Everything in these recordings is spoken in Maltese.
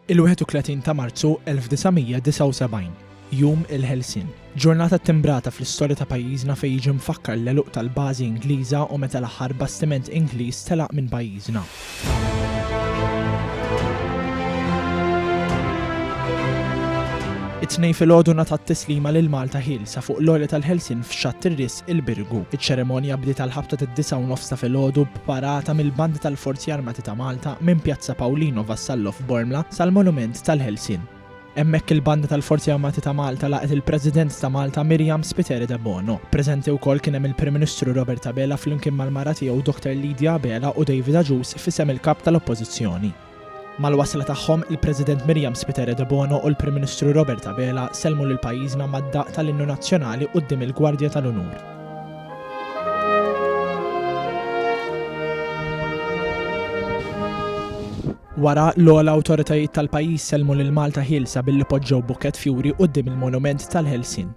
Il-31 ta' Marzu 1979, jum il-Helsin. Ġurnata timbrata fl-istorja ta' pajjiżna fejn jiġi mfakkar l-eluq tal-bażi Ingliża u meta l-aħħar bastiment Ingliż telaq minn pajjiżna. It-tnejn filgħodu ngħatat tislima lil Malta ħielsa fuq l-għolja tal-Helsin f'xatt ir-Ris il-Birgu. Iċ-ċeremonja bdiet tal-ħabta tad-9:30 ta' filgħodu b'parata mill-bandi tal-Forzi Armati ta' Malta minn Pjazza Paolino Vassallo f'Bormla sal-Monument tal-Helsin. Hemmhekk il-banda tal-Forzi Armati ta' Malta laqgħet il-President ta' Malta Miriam Spiteri de Bono. Preżenti wkoll kien hemm il-Prim Ministru Robert Abela flimkien mal-mara tiegħu Dr. Lydia Abela u David Agius f'isem il-kap tal-Oppożizzjoni. Mal-wasla tagħhom il-President Miriam Spiteri de Bono u l-Prim Ministru Robert Abela sellmu lil pajjiżna mad-daq tal-Innu Nazzjonali quddiem il-Gwardja tal-Unur. Wara l-ogħla awtoritajiet tal-pajjiż sellmu lil Malta ħielsa billi poġġew bukett fjuri quddiem il-Monument tal-Helsin.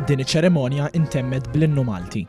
Din iċ-ċeremonja intemmet bl-Innu Malti.